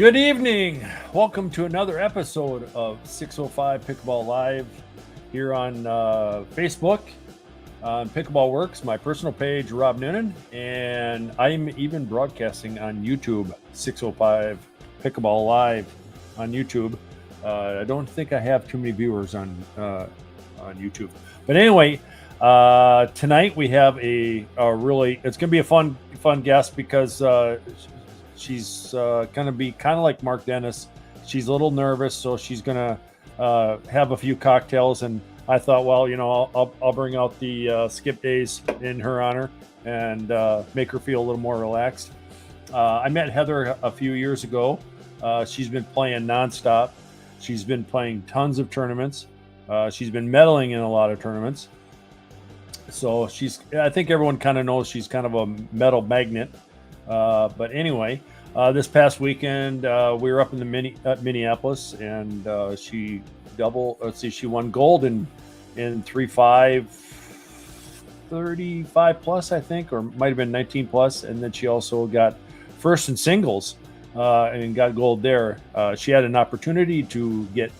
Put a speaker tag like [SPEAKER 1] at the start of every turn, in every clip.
[SPEAKER 1] Good evening. Welcome to another episode of 605 Pickleball Live here on Facebook on Pickleball Works, my personal page, Rob Noonan, and I'm even broadcasting on YouTube, 605 Pickleball Live on YouTube. I don't think I have too many viewers on YouTube, but anyway, tonight we have a really it's going to be a fun guest because she's going to be kind of like Mark Dennis. She's a little nervous, so she's going to have a few cocktails. And I thought, well, I'll bring out the skip days in her honor and make her feel a little more relaxed. I met Heather a few years ago. She's been playing nonstop. She's been playing tons of tournaments. She's been medaling in a lot of tournaments. So I think everyone kind of knows she's kind of a medal magnet. But anyway, this past weekend we were up in the Minneapolis, and she won gold in 3.5, 35 plus, I think, or might have been 19 plus, and then she also got first in singles and got gold there. She had an opportunity to get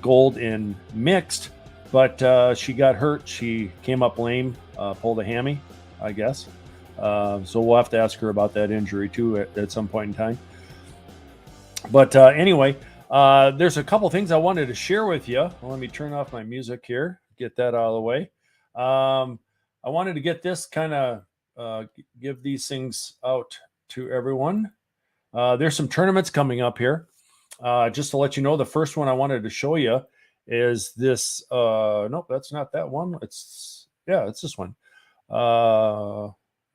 [SPEAKER 1] gold in mixed, but she got hurt. She came up lame, pulled a hammy, I guess. So we'll have to ask her about that injury too at some point in time. But anyway, there's a couple things I wanted to share with you. Well, let me turn off my music here, get that out of the way. I wanted to get this kind of give these things out to everyone. There's some tournaments coming up here. Just to let you know, the first one I wanted to show you is this. Nope, that's not that one. It's this one.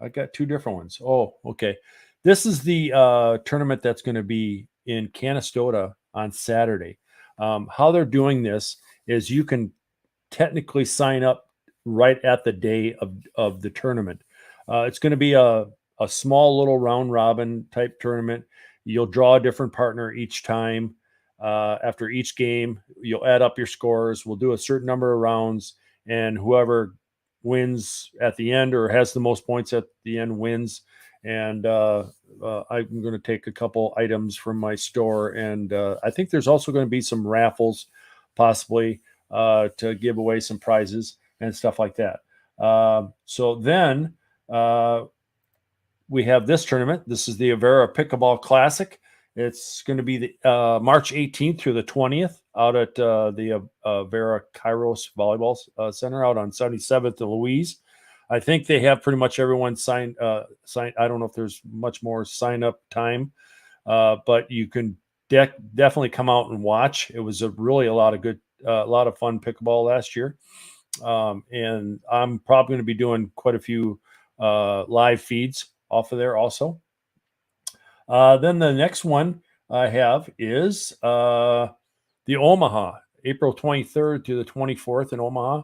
[SPEAKER 1] I got two different ones. Oh, okay. This is the tournament that's going to be in Canastota on Saturday. How they're doing this is you can technically sign up right at the day of the tournament. It's going to be a small little round robin type tournament. You'll draw a different partner each time. After each game, you'll add up your scores. We'll do a certain number of rounds, and whoever wins at the end or has the most points at the end wins. And I'm going to take a couple items from my store, and I think there's also going to be some raffles possibly to give away some prizes and stuff like that. So then we have this tournament. This is the Avera Pickleball Classic. It's going to be the March 18th through the 20th out at the Vera Kairos Volleyball Center out on 77th and Louise. I think they have pretty much everyone signed. I don't know if there's much more sign up time, but you can definitely come out and watch. It was really a lot of fun pickleball last year, and I'm probably going to be doing quite a few live feeds off of there also. Then the next one I have is the Omaha, April 23rd to the 24th in Omaha.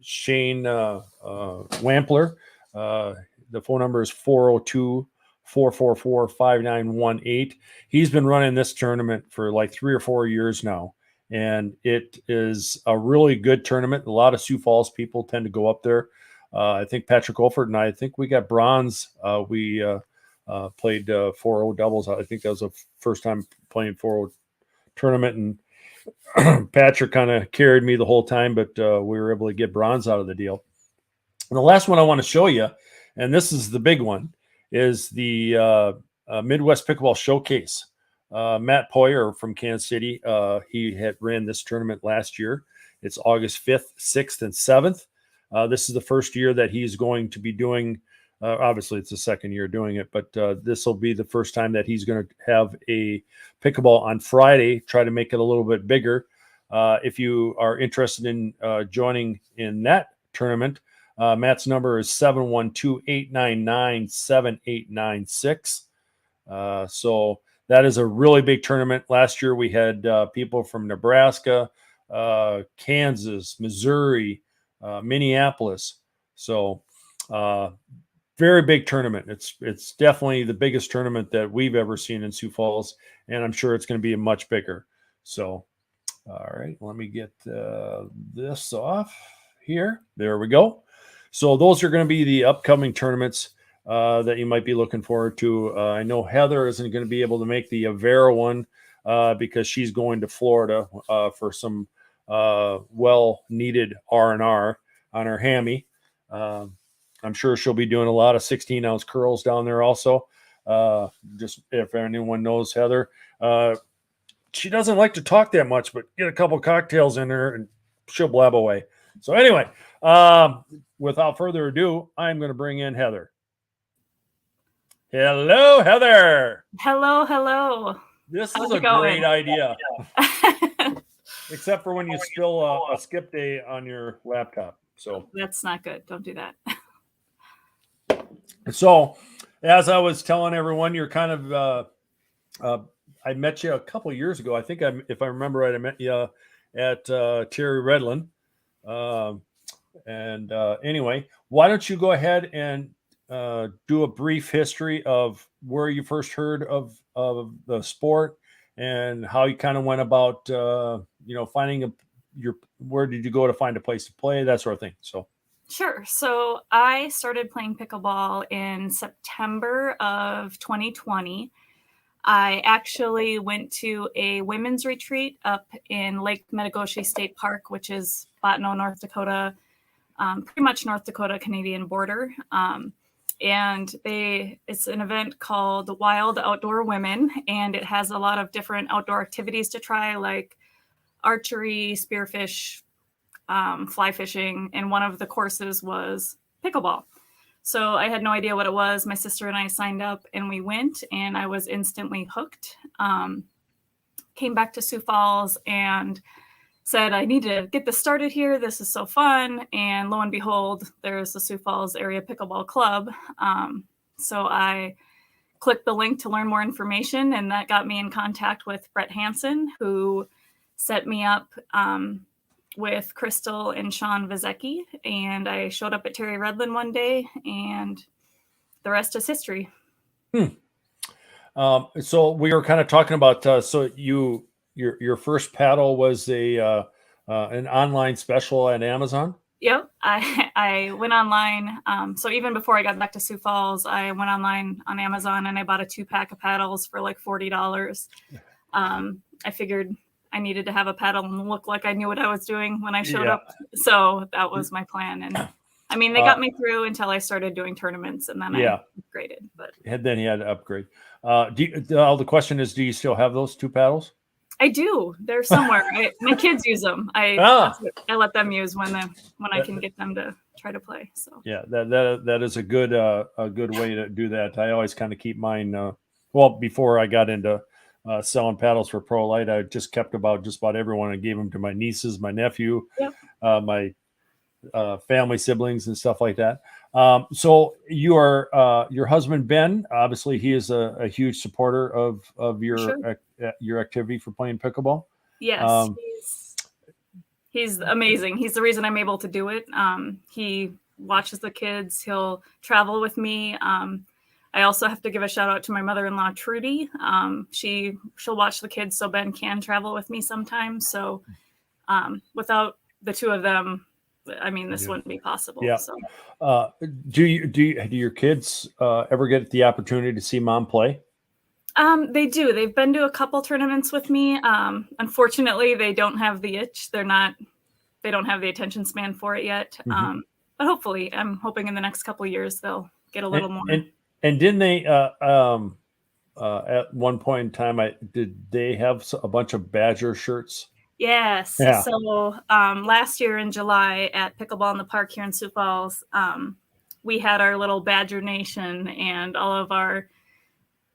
[SPEAKER 1] Shane Wampler, the phone number is 402-444-5918. He's been running this tournament for like 3 or 4 years now, and it is a really good tournament. A lot of Sioux Falls people tend to go up there. I think Patrick Olford and I think we got bronze. We played 4-0 doubles. I think that was the first time playing 4-0 tournament, and Patrick kind of carried me the whole time, but we were able to get bronze out of the deal. And the last one I want to show you, and this is the big one, is the Midwest Pickleball Showcase. Matt Poyer from Kansas City, he had ran this tournament last year. It's August 5th, 6th, and 7th. This is the first year that he's going to be doing. Obviously, it's the second year doing it, but this will be the first time that he's going to have a pickleball on Friday, try to make it a little bit bigger. If you are interested in joining in that tournament, Matt's number is 712-899-7896. So that is a really big tournament. Last year, we had people from Nebraska, Kansas, Missouri, Minneapolis. So very big tournament. It's definitely the biggest tournament that we've ever seen in Sioux Falls, and I'm sure it's going to be much bigger. So, all right, let me get this off here. There we go. So those are going to be the upcoming tournaments. that you might be looking forward to. I know Heather isn't going to be able to make the Avera one because she's going to Florida for some well-needed R&R on her hammy. I'm sure she'll be doing a lot of 16-ounce curls down there also. Just if anyone knows Heather, she doesn't like to talk that much, but get a couple cocktails in her and she'll blab away. So anyway, without further ado, I'm going to bring in Heather. Hello, Heather.
[SPEAKER 2] Hello.
[SPEAKER 1] This is a great idea. Except for when you spill a skip day on your laptop. So
[SPEAKER 2] that's not good. Don't do that.
[SPEAKER 1] So, as I was telling everyone, you're kind of I met you a couple of years ago. I think if I remember right, I met you at Terry Redland. Anyway, why don't you go ahead and do a brief history of where you first heard of the sport and how you kind of went about, finding where did you go to find a place to play, that sort of thing. So.
[SPEAKER 2] Sure. So I started playing pickleball in September of 2020. I actually went to a women's retreat up in Lake Metagoshi State Park, which is Bottineau, North Dakota, pretty much North Dakota Canadian border. And it's an event called Wild Outdoor Women, and it has a lot of different outdoor activities to try, like archery, spearfish, fly fishing, and one of the courses was pickleball. So I had no idea what it was. My sister and I signed up and we went, and I was instantly hooked. Came back to Sioux Falls and said, I need to get this started here. This is so fun. And lo and behold, there's the Sioux Falls Area Pickleball Club. So I clicked the link to learn more information, and that got me in contact with Brett Hansen, who set me up with Crystal and Sean Vizecki, and I showed up at Terry Redland one day, and the rest is history.
[SPEAKER 1] So we were kind of talking about so your first paddle was an online special at Amazon.
[SPEAKER 2] Yep, I went online. So even before I got back to Sioux Falls, I went online on Amazon and I bought a 2-pack of paddles for like $40. I figured I needed to have a paddle and look like I knew what I was doing when I showed up. So that was my plan. And I mean, they got me through until I started doing tournaments, and then I upgraded. But
[SPEAKER 1] then he had to upgrade. The question is, do you still have those 2 paddles?
[SPEAKER 2] I do. They're somewhere. My kids use them. I let them use when I can get them to try to play. So
[SPEAKER 1] yeah, that is a good way to do that. I always kind of keep mine. Before I got into selling paddles for Pro Light, I just kept just about everyone. I gave them to my nieces, my nephew, my family, siblings, and stuff like that. So your husband Ben, obviously, he is a huge supporter of your activity for playing pickleball.
[SPEAKER 2] Yes, he's amazing. He's the reason I'm able to do it. He watches the kids. He'll travel with me. I also have to give a shout out to my mother-in-law, Trudy. She'll watch the kids so Ben can travel with me sometimes. So without the two of them, I mean, this wouldn't be possible.
[SPEAKER 1] Yeah.
[SPEAKER 2] So.
[SPEAKER 1] Do your kids ever get the opportunity to see mom play?
[SPEAKER 2] They do. They've been to a couple tournaments with me. Unfortunately, they don't have the itch. They don't have the attention span for it yet. Mm-hmm. But hopefully, I'm hoping in the next couple of years they'll get a little more.
[SPEAKER 1] And didn't they at one point in time? Did they have a bunch of Badger shirts?
[SPEAKER 2] Yes. Yeah. So last year in July at Pickleball in the Park here in Sioux Falls, we had our little Badger Nation, and all of our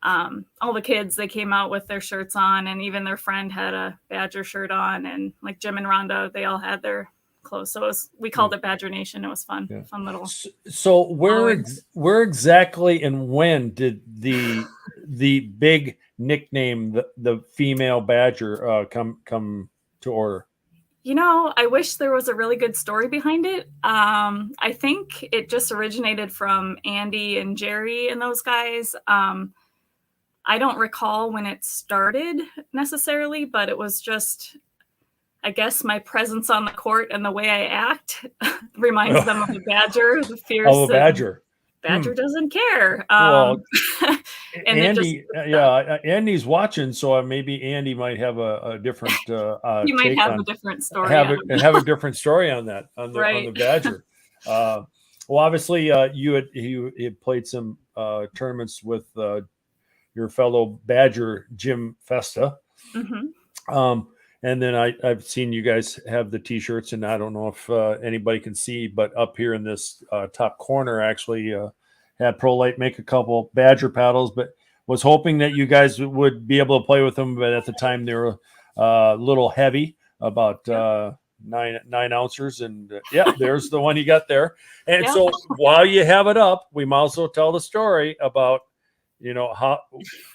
[SPEAKER 2] all the kids, they came out with their shirts on, and even their friend had a Badger shirt on, and like Jim and Rhonda, they all had their clothes. So we called it Badger Nation. It was fun. Yeah. Fun little.
[SPEAKER 1] So where exactly and when did the big nickname, the female Badger, come to order?
[SPEAKER 2] You know, I wish there was a really good story behind it. I think it just originated from Andy and Jerry and those guys. I don't recall when it started necessarily, but it was just, I guess, my presence on the court and the way I act reminds them of the Badger, the fierce.
[SPEAKER 1] Oh, the Badger.
[SPEAKER 2] Badger doesn't care.
[SPEAKER 1] Well,
[SPEAKER 2] And it just,
[SPEAKER 1] Andy, yeah, Andy's watching, so maybe Andy might have a different
[SPEAKER 2] you might
[SPEAKER 1] take
[SPEAKER 2] have a
[SPEAKER 1] on
[SPEAKER 2] different story.
[SPEAKER 1] have a different story on that on the
[SPEAKER 2] Right.
[SPEAKER 1] Badger. Well, obviously, you had played some tournaments with your fellow Badger Jim Festa.
[SPEAKER 2] Mm-hmm.
[SPEAKER 1] And then I've seen you guys have the T-shirts, and I don't know if anybody can see, but up here in this top corner, actually had ProLite make a couple Badger paddles, but was hoping that you guys would be able to play with them. But at the time, they were a little heavy, about 9 ounces, and yeah, there's the one you got there. And
[SPEAKER 2] Yep.
[SPEAKER 1] so while you have it up, we might as well tell the story about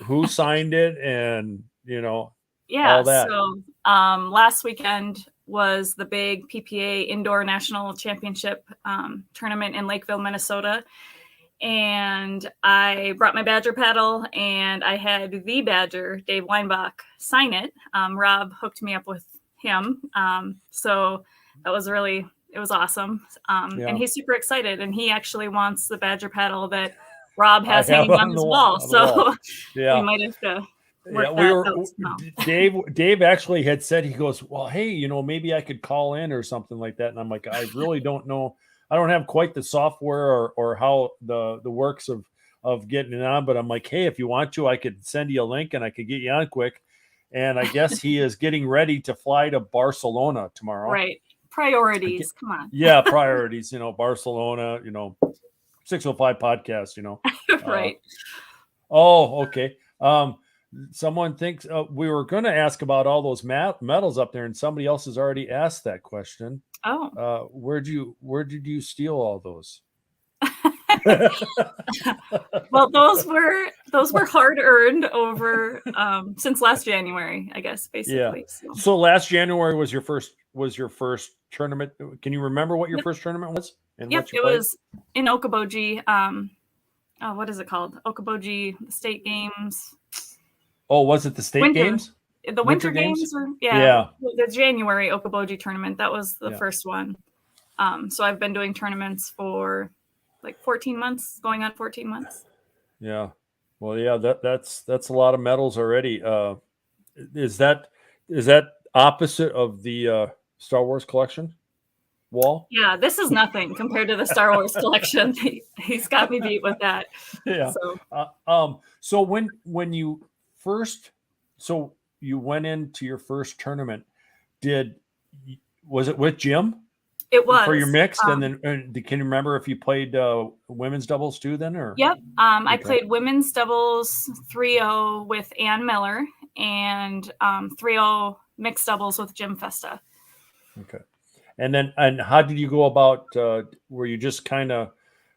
[SPEAKER 1] who signed it and
[SPEAKER 2] Yeah.
[SPEAKER 1] all that.
[SPEAKER 2] So last weekend was the big PPA Indoor National Championship tournament in Lakeville, Minnesota. And I brought my Badger paddle, and I had the Badger, Dave Weinbach, sign it. Rob hooked me up with him. So that was it was awesome. And he's super excited, and he actually wants the Badger paddle that Rob has hanging on his wall. So
[SPEAKER 1] yeah,
[SPEAKER 2] we might have to
[SPEAKER 1] Dave actually had said, he goes, well, hey, maybe I could call in or something like that. And I'm like, I really don't know. I don't have quite the software or how the works of getting it on, but I'm like, hey, if you want to, I could send you a link and I could get you on quick. And I guess he is getting ready to fly to Barcelona tomorrow.
[SPEAKER 2] Right. Priorities. Come on.
[SPEAKER 1] Yeah. Priorities, Barcelona, 605 podcast,
[SPEAKER 2] Right.
[SPEAKER 1] Okay. Someone thinks we were going to ask about all those medals up there, and somebody else has already asked that question.
[SPEAKER 2] Oh,
[SPEAKER 1] where did you steal all those?
[SPEAKER 2] Well, those were hard earned over since last January, I guess, basically.
[SPEAKER 1] Yeah. So last January was your first tournament. Can you remember what your first tournament was? And
[SPEAKER 2] yep,
[SPEAKER 1] what you
[SPEAKER 2] it
[SPEAKER 1] played?
[SPEAKER 2] was in Okoboji. What is it called? Okoboji State Games.
[SPEAKER 1] Oh, was it the state games?
[SPEAKER 2] The winter games? The January Okoboji tournament. That was the first one. So I've been doing tournaments for like 14 months, going on 14 months.
[SPEAKER 1] Yeah. Well, yeah, that's a lot of medals already. Is that opposite of the Star Wars collection wall?
[SPEAKER 2] Yeah, this is nothing compared to the Star Wars collection. He's got me beat with that.
[SPEAKER 1] Yeah. So when you you went into your first tournament, was it with Jim?
[SPEAKER 2] It was
[SPEAKER 1] for your mixed, and then can you remember if you played women's doubles too then, or?
[SPEAKER 2] Yep. I played women's doubles 3-0 with Ann Miller and 3-0 mixed doubles with Jim Festa.
[SPEAKER 1] Okay. And how did you go about, were you just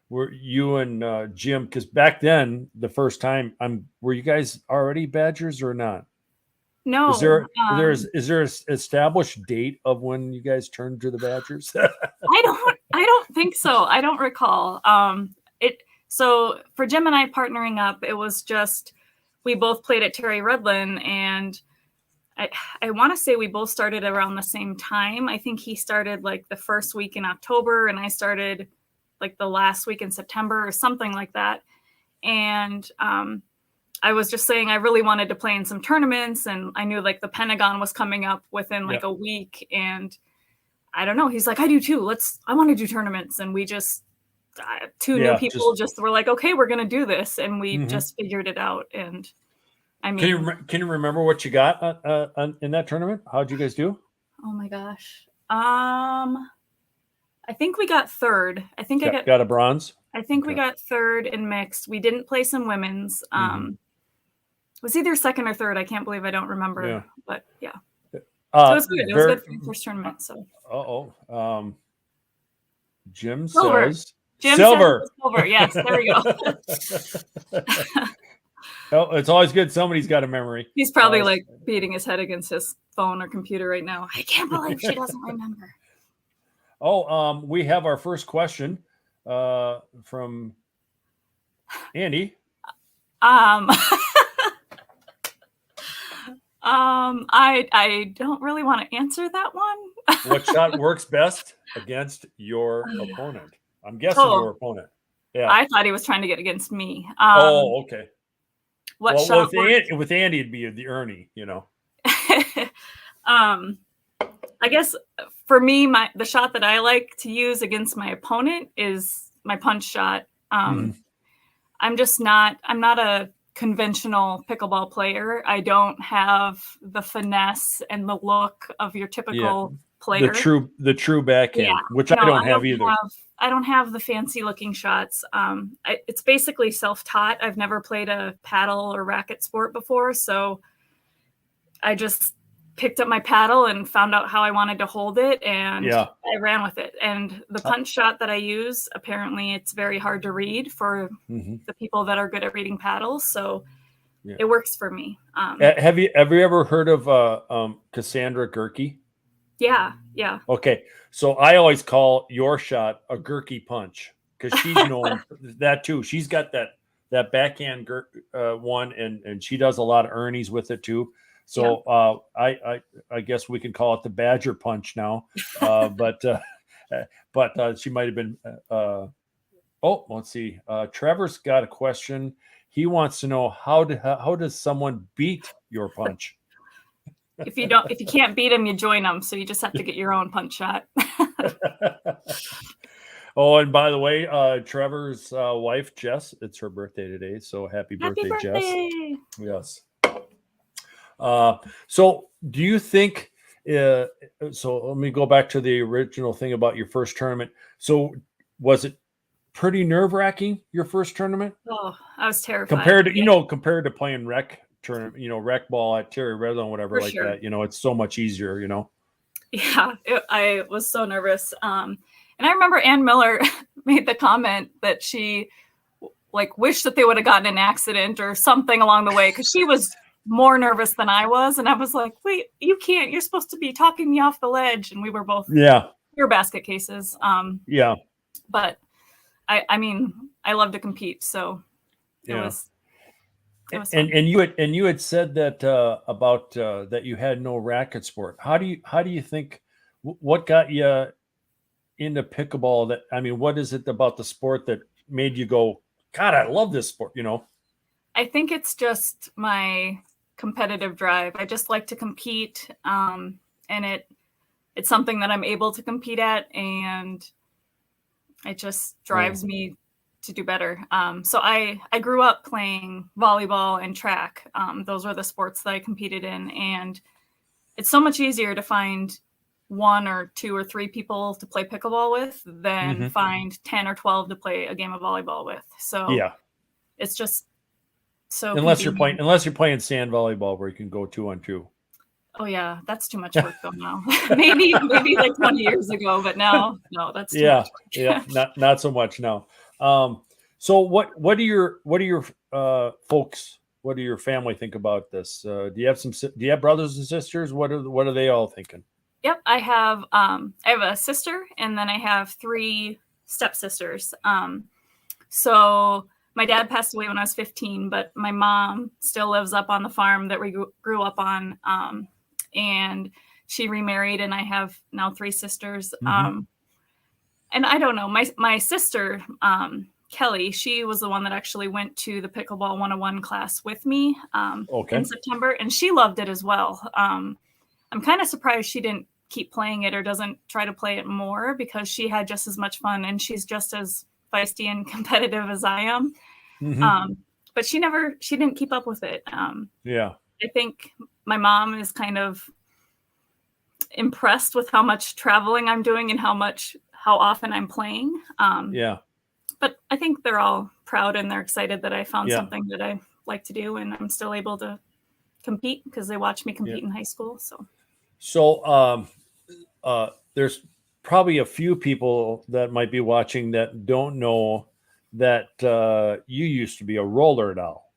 [SPEAKER 1] were you and Jim, because back then, the first time, were you guys already Badgers or not?
[SPEAKER 2] No.
[SPEAKER 1] Is there an established date of when you guys turned to the Badgers?
[SPEAKER 2] I don't think so. I don't recall. So for Jim and I partnering up, it was just, we both played at Terry Redlin, and I want to say we both started around the same time. I think he started like the first week in October, and I started like the last week in September or something like that. And I was just saying I really wanted to play in some tournaments, and I knew like the Pentagon was coming up within like a week, and I don't know. He's like, I do too. I want to do tournaments. And we just, two new people just were like, okay, we're going to do this. And we just figured it out. And I mean,
[SPEAKER 1] can you remember what you got in that tournament? How'd you guys do?
[SPEAKER 2] Oh my gosh. I think we got third. I think I
[SPEAKER 1] got a bronze.
[SPEAKER 2] I think we got third in mixed. We didn't play some women's. It was either second or third. I can't believe I don't remember. Yeah. But yeah. So it was good. It was good for the first tournament. So.
[SPEAKER 1] Jim
[SPEAKER 2] silver.
[SPEAKER 1] Says
[SPEAKER 2] silver. Silver. Yes, there we go.
[SPEAKER 1] It's always good. Somebody's got a memory.
[SPEAKER 2] He's probably like beating his head against his phone or computer right now. I can't believe she doesn't remember.
[SPEAKER 1] We have our first question from Andy.
[SPEAKER 2] I don't really want to answer that one.
[SPEAKER 1] What shot works best against your opponent? I'm guessing your opponent. Yeah.
[SPEAKER 2] I thought he was trying to get against me.
[SPEAKER 1] Oh, okay.
[SPEAKER 2] What
[SPEAKER 1] Well,
[SPEAKER 2] shot
[SPEAKER 1] with Andy, it'd be the Ernie, you know.
[SPEAKER 2] I guess for me, the shot that I like to use against my opponent is my punch shot. I'm not a conventional pickleball player. I don't have the finesse and the look of your typical player.
[SPEAKER 1] The true backhand, which I don't have either.
[SPEAKER 2] I don't have the fancy looking shots. It's basically self-taught. I've never played a paddle or racket sport before, so I just picked up my paddle and found out how I wanted to hold it, and I ran with it. And the punch shot that I use, apparently it's very hard to read for the people that are good at reading paddles, so it works for me.
[SPEAKER 1] Have you ever heard of Cassandra Gerke?
[SPEAKER 2] Yeah.
[SPEAKER 1] Okay, so I always call your shot a Gerke punch because she's known that too. She's got that backhand one, and she does a lot of Ernies with it too. So I guess we can call it the Badger punch now. But she might have been. Let's see. Trevor's got a question. He wants to know how does someone beat your punch?
[SPEAKER 2] If you can't beat them, you join them. So you just have to get your own punch shot.
[SPEAKER 1] Oh, and by the way, Trevor's wife, Jess, it's her birthday today. So happy birthday, Jess. Yes. So do you think, so let me go back to the original thing about your first tournament. So was it pretty nerve-wracking, your first tournament?
[SPEAKER 2] Oh, I was terrified.
[SPEAKER 1] Compared to playing rec tournament, rec ball at Terry Redland, whatever that, it's so much easier,
[SPEAKER 2] Yeah, I was so nervous. And I remember Ann Miller made the comment that she wished that they would have gotten an accident or something along the way, because she was more nervous than I was. And I was like, wait, you can't, you're supposed to be talking me off the ledge. And we were both, we were basket cases. But I mean, I love to compete. So it was fun.
[SPEAKER 1] And you had said that about that you had no racket sport. How do you think, what got you into pickleball? What is it about the sport that made you go, God, I love this sport,
[SPEAKER 2] I think it's just my competitive drive. I just like to compete, and it's something that I'm able to compete at, and it just drives me to do better. So I grew up playing volleyball and track. Those were the sports that I competed in, and it's so much easier to find 1 or 2 or 3 people to play pickleball with than find 10 or 12 to play a game of volleyball with. So it's just so
[SPEAKER 1] unless you're playing sand volleyball where you can go 2-on-2.
[SPEAKER 2] Oh yeah, that's too much work though now. maybe like 20 years ago, but now no, that's too much work.
[SPEAKER 1] not so much now. So what do your folks, what do your family think about this? Do you have brothers and sisters? What are they all thinking?
[SPEAKER 2] Yep, I have a sister, and then I have 3 stepsisters. So my dad passed away when I was 15, but my mom still lives up on the farm that we grew up on, and she remarried, and I have now 3 sisters. And I don't know, my sister, Kelly, she was the one that actually went to the Pickleball 101 class with me in September, and she loved it as well. I'm kind of surprised she didn't keep playing it or doesn't try to play it more, because she had just as much fun, and she's just as feisty and competitive as I am. But she didn't keep up with it. I think my mom is kind of impressed with how much traveling I'm doing and how often I'm playing. But I think they're all proud and they're excited that I found something that I like to do, and I'm still able to compete because they watched me compete in high school.
[SPEAKER 1] So there's probably a few people that might be watching that don't know that you used to be a roller doll.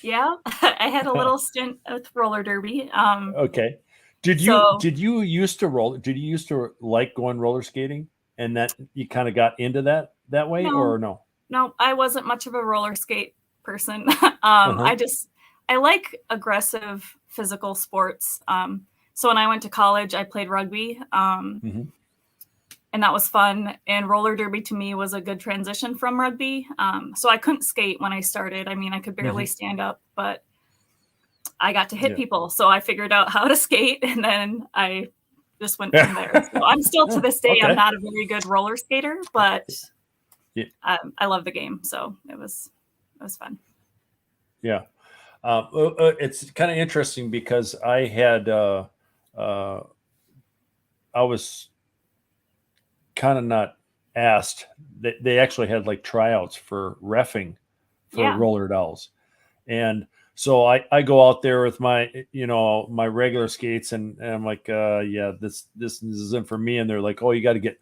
[SPEAKER 2] Yeah, I had a little stint with roller derby.
[SPEAKER 1] Okay. Did you used to like going roller skating, and that you kind of got into that way, or no?
[SPEAKER 2] No, I wasn't much of a roller skate person. I like aggressive physical sports. So when I went to college, I played rugby. And and that was fun. And roller derby to me was a good transition from rugby. So I couldn't skate when I started. I mean, I could barely stand up, but I got to hit people. So I figured out how to skate, and then I just went from there. So I'm still to this day, I'm not a very good roller skater, but I love the game. So it was fun.
[SPEAKER 1] Yeah. It's kind of interesting because I had, I was kind of not asked. They actually had like tryouts for reffing for roller dolls. And so I go out there with my, my regular skates and I'm like, yeah, this isn't for me. And they're like, oh, you got to get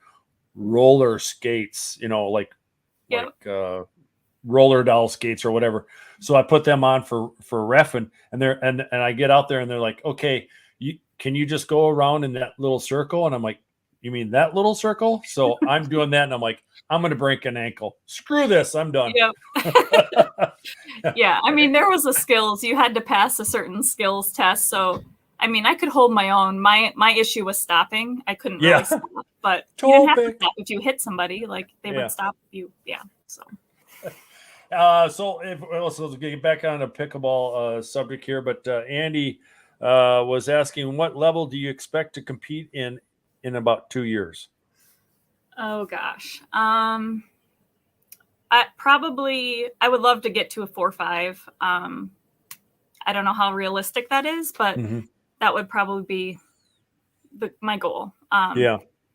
[SPEAKER 1] roller skates, like roller doll skates or whatever. So I put them on for reffing, and and I get out there and they're like, okay, can you just go around in that little circle? And I'm like, you mean that little circle? So I'm doing that and I'm like, I'm going to break an ankle. Screw this. I'm done.
[SPEAKER 2] Yep. Yeah. I mean, there was the skills. You had to pass a certain skills test. So, I mean, I could hold my own. My issue was stopping. I couldn't really stop, but you didn't have to stop if you hit somebody. Like they would stop you. Yeah. So.
[SPEAKER 1] So getting back on the pickleball subject here, but Andy was asking, what level do you expect to compete in about 2 years?
[SPEAKER 2] Oh gosh. I would love to get to a 4-5. I don't know how realistic that is, but that would probably be my goal.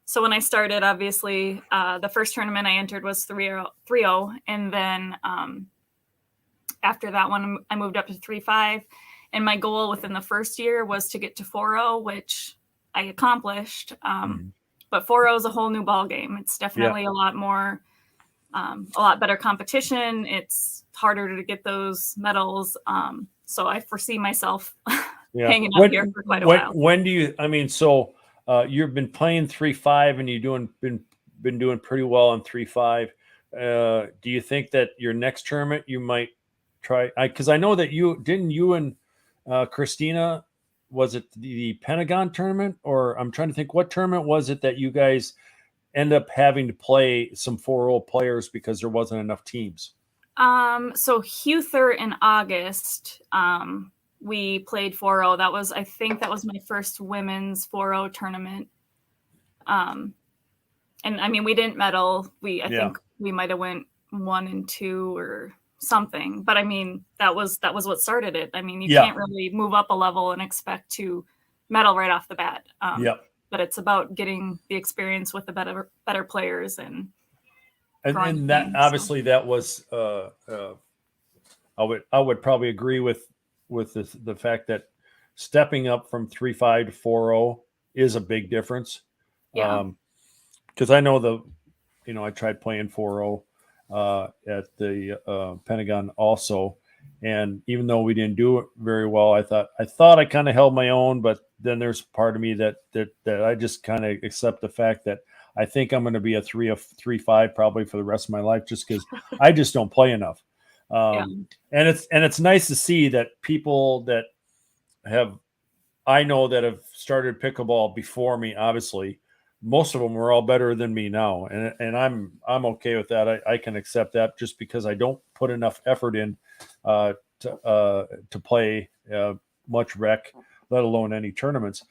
[SPEAKER 2] So when I started, obviously, the first tournament I entered was 3-0. And then after that one, I moved up to 3-5. And my goal within the first year was to get to 4-0, which I accomplished. But 4-0 is a whole new ball game. It's definitely a lot better competition. It's harder to get those medals. So I foresee myself hanging out here for quite a while.
[SPEAKER 1] When do you, you've been playing 3-5 and you've been doing pretty well on 3-5. Do you think that your next tournament you might try? Because I know that you and Christina, was it the Pentagon tournament, or I'm trying to think, what tournament was it that you guys end up having to play some 4-0 players because there wasn't enough teams?
[SPEAKER 2] So Huther in August, we played 4-0. I think that was my first women's 4-0 tournament. And I mean, we didn't medal. I think we might have went 1-2 or something, but I mean, that was what started it. I mean, you can't really move up a level and expect to medal right off the bat. But it's about getting the experience with the better players and
[SPEAKER 1] that games, obviously that was I would probably agree with the fact that stepping up from 3-5 to 4-0 is a big difference. Because I know I tried playing 4-0 at the Pentagon also, and even though we didn't do it very well, I thought I kind of held my own, but then there's part of me that I just kind of accept the fact that I think I'm going to be a 3-5 probably for the rest of my life, just because I just don't play enough. And it's nice to see that people that I know that have started pickleball before me, obviously, most of them are all better than me now. And I'm okay with that. I can accept that just because I don't put enough effort in to play much rec, let alone any tournaments.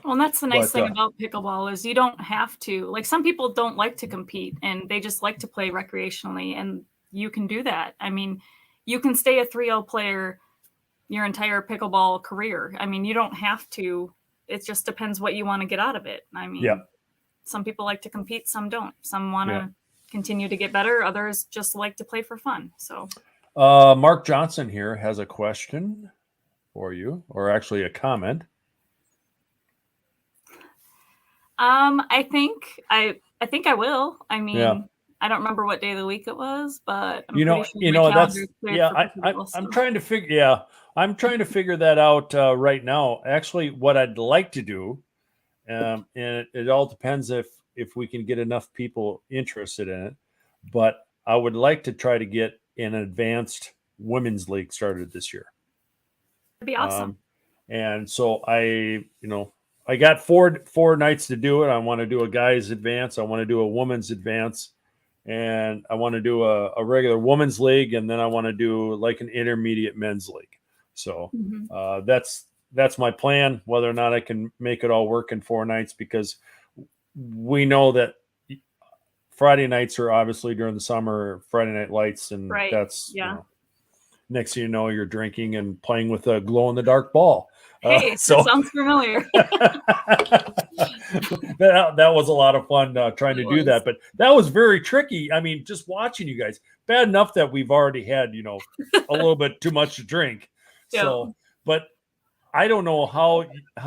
[SPEAKER 2] Well, and that's the nice thing about pickleball is you don't have to, like, some people don't like to compete and they just like to play recreationally, and you can do that. I mean, you can stay a 3-0 player your entire pickleball career. I mean, you don't have to. It just depends what you want to get out of it. I mean, some people like to compete, some don't. Some want to continue to get better. Others just like to play for fun. So,
[SPEAKER 1] Mark Johnson here has a question for you, or actually a comment.
[SPEAKER 2] I think I will. I mean, I don't remember what day of the week it was, but I'm
[SPEAKER 1] I'm trying to figure. I'm trying to figure that out right now. Actually, what I'd like to do, and it all depends if we can get enough people interested in it. But I would like to try to get an advanced women's league started this year.
[SPEAKER 2] That'd be awesome.
[SPEAKER 1] And so I I got four nights to do it. I want to do a guy's advance. I want to do a woman's advance, and I want to do a regular women's league, and then I want to do like an intermediate men's league. So that's my plan. Whether or not I can make it all work in 4 nights, because we know that Friday nights are obviously during the summer, Friday night lights, and
[SPEAKER 2] Right.
[SPEAKER 1] that's
[SPEAKER 2] Yeah.
[SPEAKER 1] next thing you know, you're drinking and playing with a glow in the dark ball.
[SPEAKER 2] Hey,
[SPEAKER 1] So
[SPEAKER 2] that sounds familiar.
[SPEAKER 1] that was a lot of fun trying to do
[SPEAKER 2] was.
[SPEAKER 1] that, but that was very tricky. I mean, just watching you guys, bad enough that we've already had, a little bit too much to drink.
[SPEAKER 2] Yeah.
[SPEAKER 1] So, but I don't know how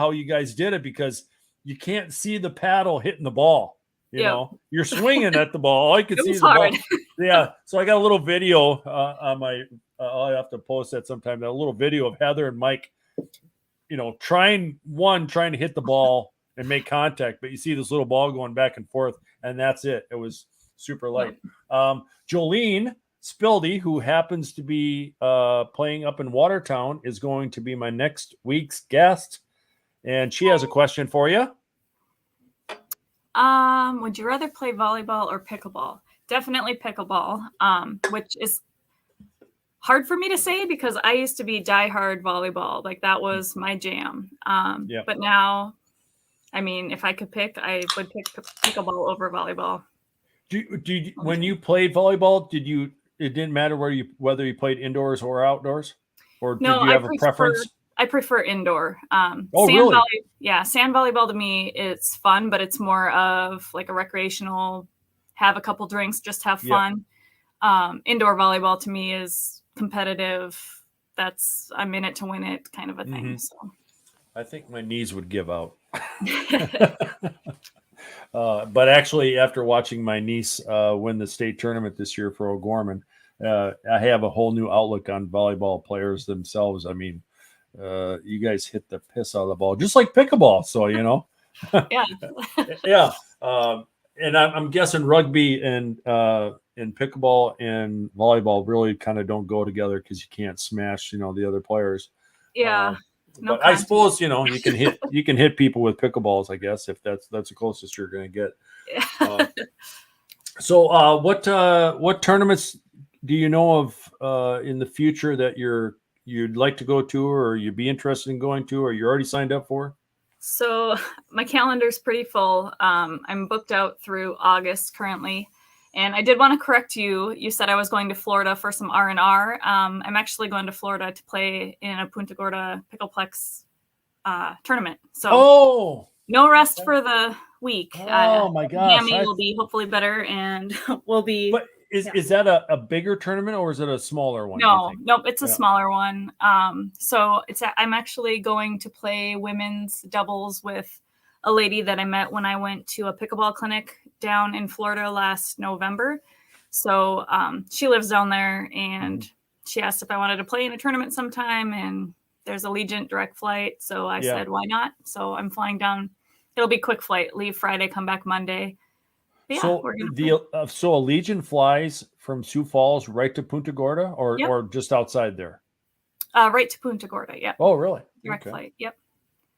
[SPEAKER 1] you guys did it, because you can't see the paddle hitting the ball. You're swinging at the ball. All you can
[SPEAKER 2] It
[SPEAKER 1] see
[SPEAKER 2] was
[SPEAKER 1] is the
[SPEAKER 2] hard.
[SPEAKER 1] ball. Yeah. So I got a little video on my. I'll have to post that sometime. That little video of Heather and Mike, trying to hit the ball and make contact, but you see this little ball going back and forth, and that's it. It was super light. Jolene Spildy, who happens to be playing up in Watertown, is going to be my next week's guest, and she has a question for you.
[SPEAKER 2] Would you rather play volleyball or pickleball? Definitely pickleball, which is hard for me to say because I used to be diehard volleyball. Like that was my jam. But now, I mean, if I could pick, I would pick pickleball over volleyball.
[SPEAKER 1] When you played volleyball, it didn't matter whether you played indoors or outdoors, or did you have a preference?
[SPEAKER 2] I prefer indoor.
[SPEAKER 1] Really?
[SPEAKER 2] Sand volleyball to me, it's fun, but it's more of like a recreational, have a couple drinks, just have fun. Indoor volleyball to me is competitive. I'm in it to win it kind of a thing. So
[SPEAKER 1] I think my knees would give out. But actually, after watching my niece win the state tournament this year for O'Gorman, I have a whole new outlook on volleyball players themselves. I mean, you guys hit the piss out of the ball, just like pickleball. So,
[SPEAKER 2] yeah.
[SPEAKER 1] And I'm guessing rugby and pickleball and volleyball really kind of don't go together because you can't smash, the other players.
[SPEAKER 2] Yeah.
[SPEAKER 1] No, but I suppose you can hit people with pickleballs. I guess if that's the closest you're going to get. So, what tournaments do you know of in the future that you'd like to go to, or you'd be interested in going to, or you're already signed up for?
[SPEAKER 2] So my calendar's pretty full. I'm booked out through August currently. And I did want to correct you. You said I was going to Florida for some R&R. I'm actually going to Florida to play in a Punta Gorda Pickleplex tournament. So no rest for the week.
[SPEAKER 1] Oh my gosh.
[SPEAKER 2] Miami will be hopefully better, and we'll be.
[SPEAKER 1] But is that a bigger tournament, or is it a smaller one?
[SPEAKER 2] No, it's a smaller one. So I'm actually going to play women's doubles with a lady that I met when I went to a pickleball clinic down in Florida last November. So she lives down there, and she asked if I wanted to play in a tournament sometime, and there's a Allegiant direct flight. So I said, why not? So I'm flying down. It'll be quick flight, leave Friday, come back Monday. But
[SPEAKER 1] so Allegiant flies from Sioux Falls right to Punta Gorda, or just outside there?
[SPEAKER 2] Right to Punta Gorda, yeah.
[SPEAKER 1] Oh, really?
[SPEAKER 2] Direct flight, yep.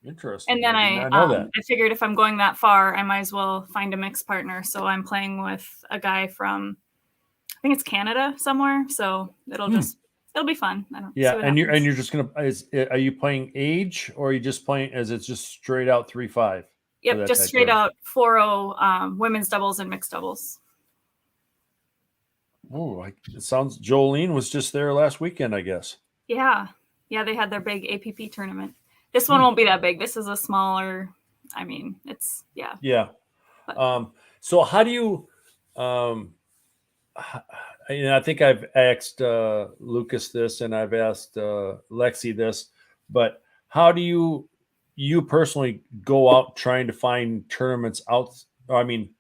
[SPEAKER 1] Interesting.
[SPEAKER 2] And then I figured if I'm going that far, I might as well find a mixed partner. So I'm playing with a guy from, I think it's Canada somewhere. So it'll be fun.
[SPEAKER 1] And you're just are you playing age, or are you just playing as it's just straight out 3-5?
[SPEAKER 2] Yep, just straight out 4-0 women's doubles and mixed doubles.
[SPEAKER 1] Oh, it sounds. Jolene was just there last weekend, I guess.
[SPEAKER 2] Yeah, they had their big APP tournament. This one won't be that big. This is a smaller. I mean, it's
[SPEAKER 1] Yeah. So how do you? I think I've asked Lucas this, and I've asked Lexi this, but how do you personally go out trying to find tournaments out? I mean,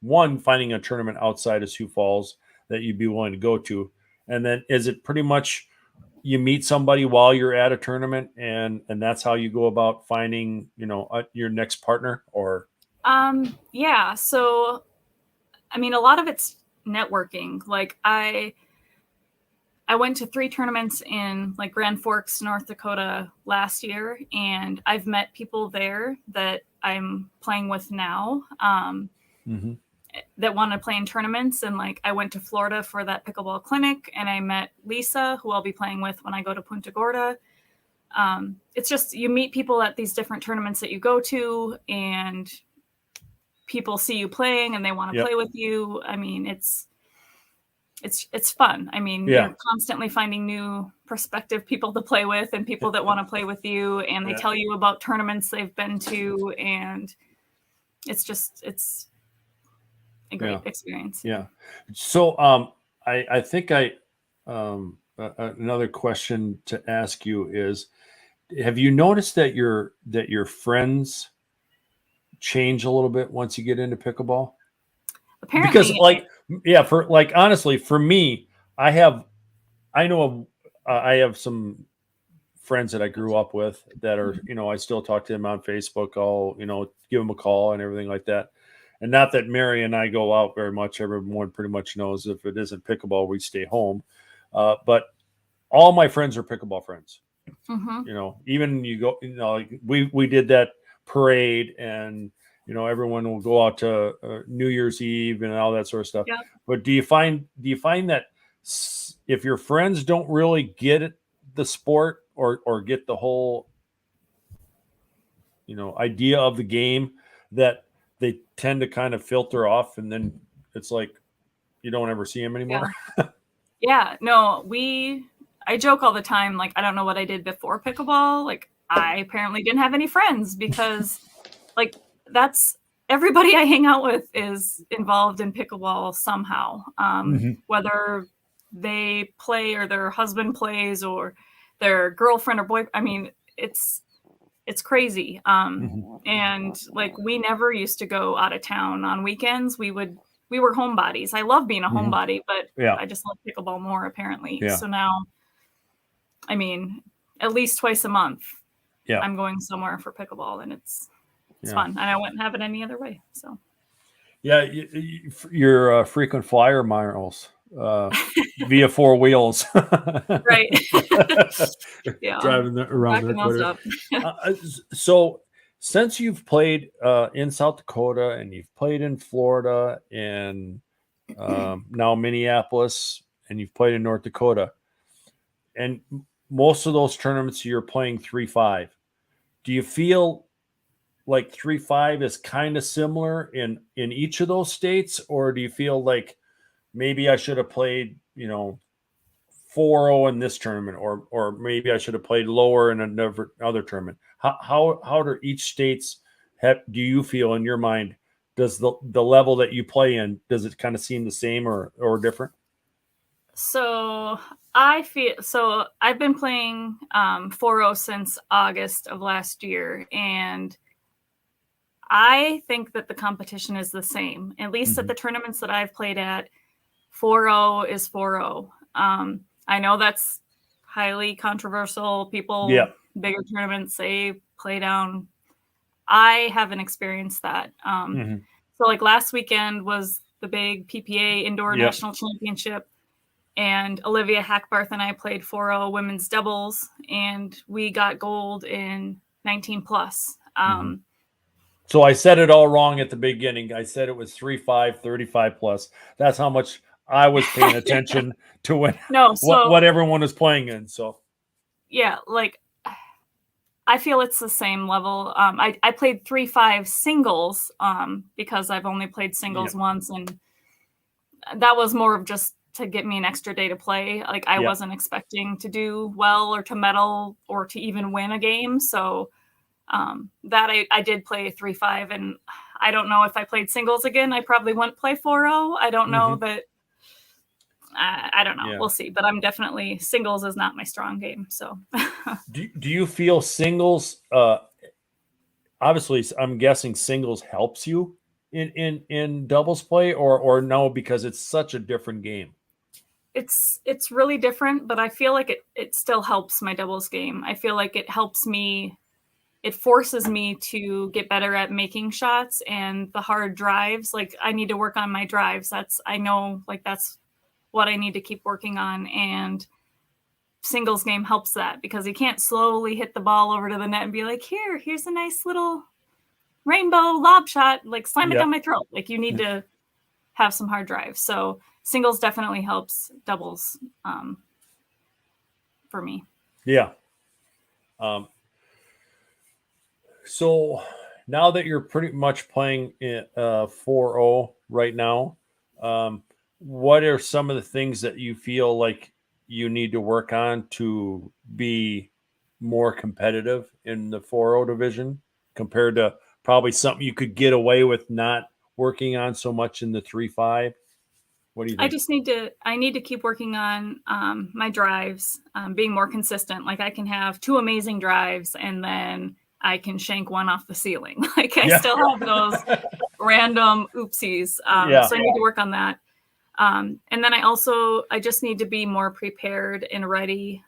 [SPEAKER 1] finding a tournament outside of Sioux Falls that you'd be willing to go to, and then is it pretty much you meet somebody while you're at a tournament, and that's how you go about finding your next partner? Or
[SPEAKER 2] so I mean, a lot of it's networking. Like I went to 3 tournaments in like Grand Forks, North Dakota last year, and I've met people there that I'm playing with now that want to play in tournaments. And like I went to Florida for that pickleball clinic, and I met Lisa, who I'll be playing with when I go to Punta Gorda. It's just you meet people at these different tournaments that you go to, and people see you playing and they want to play with you. I mean, it's fun. I mean, you're constantly finding new prospective people to play with and people that want to play with you, and they tell you about tournaments they've been to, and it's a great experience.
[SPEAKER 1] Yeah. So I think another question to ask you is, have you noticed that your friends change a little bit once you get into pickleball?
[SPEAKER 2] Apparently,
[SPEAKER 1] Because for like honestly, for me, I have some friends that I grew up with that are, I still talk to them on Facebook. I'll, give them a call and everything like that. And not that Mary and I go out very much. Everyone pretty much knows if it isn't pickleball, we stay home. But all my friends are pickleball friends. Even you go, like we did that parade, and everyone will go out to New Year's Eve and all that sort of stuff.
[SPEAKER 2] Yeah.
[SPEAKER 1] But do you find that if your friends don't really get the sport or get the whole idea of the game, that they tend to kind of filter off, and then it's like you don't ever see them anymore?
[SPEAKER 2] No, I joke all the time, like I don't know what I did before pickleball. Like I apparently didn't have any friends, because like that's everybody I hang out with is involved in pickleball somehow. Whether they play or their husband plays or their girlfriend or boyfriend. I mean, it's crazy. And like we never used to go out of town on weekends. We were homebodies. I love being a homebody, but I just love pickleball more apparently. So now, I mean, at least twice a month, I'm going somewhere for pickleball, and it's fun, and I wouldn't have it any other way. So,
[SPEAKER 1] you're frequent flyer miles via 4 wheels,
[SPEAKER 2] right?
[SPEAKER 1] Driving around there. So, since you've played in South Dakota and you've played in Florida and now Minneapolis, and you've played in North Dakota, and most of those tournaments you're playing 3-5. Do you feel like 3-5 is kind of similar in each of those states, or do you feel like maybe I should have played 4-0 in this tournament, or maybe I should have played lower in another tournament? How do each states do you feel in your mind? Does the level that you play in, does it kind of seem the same or different?
[SPEAKER 2] So I've been playing 4-0 since August of last year, and I think that the competition is the same. At least at the tournaments that I've played at, 4-0 is 4-0. I know that's highly controversial. People, bigger tournaments say play down. I haven't experienced that. So like last weekend was the big PPA Indoor National Championship, and Olivia Hackbarth and I played 4-0 women's doubles, and we got gold in 19 plus.
[SPEAKER 1] So I said it all wrong at the beginning. I said it was 3-5, 35 plus. That's how much I was paying attention to what everyone was playing in. So
[SPEAKER 2] like I feel it's the same level. I played 3-5 singles because I've only played singles once, and that was more of just to get me an extra day to play. Like I wasn't expecting to do well or to medal or to even win a game. So that I did play 3-5, and I don't know if I played singles again, I probably wouldn't play 4-0. I don't know that. I don't know. We'll see. But I'm definitely, singles is not my strong game. So
[SPEAKER 1] do you feel singles, obviously I'm guessing singles helps you in doubles play, or no, because it's such a different game?
[SPEAKER 2] It's really different, but I feel like it still helps my doubles game. I feel like it helps me. It forces me to get better at making shots and the hard drives. Like I need to work on my drives. I know like that's what I need to keep working on. And singles game helps that, because you can't slowly hit the ball over to the net and be like, here's a nice little rainbow lob shot, like slam it down my throat. Like you need to have some hard drive. So singles definitely helps doubles for me.
[SPEAKER 1] Yeah. So now that you're pretty much playing 4-0 right now, what are some of the things that you feel like you need to work on to be more competitive in the 4-0 division compared to probably something you could get away with not working on so much in the 3-5? What do you think?
[SPEAKER 2] I need to keep working on my drives, being more consistent. Like I can have 2 amazing drives and then I can shank one off the ceiling. Like I still have those random oopsies. So I need to work on that. And then I just need to be more prepared and ready.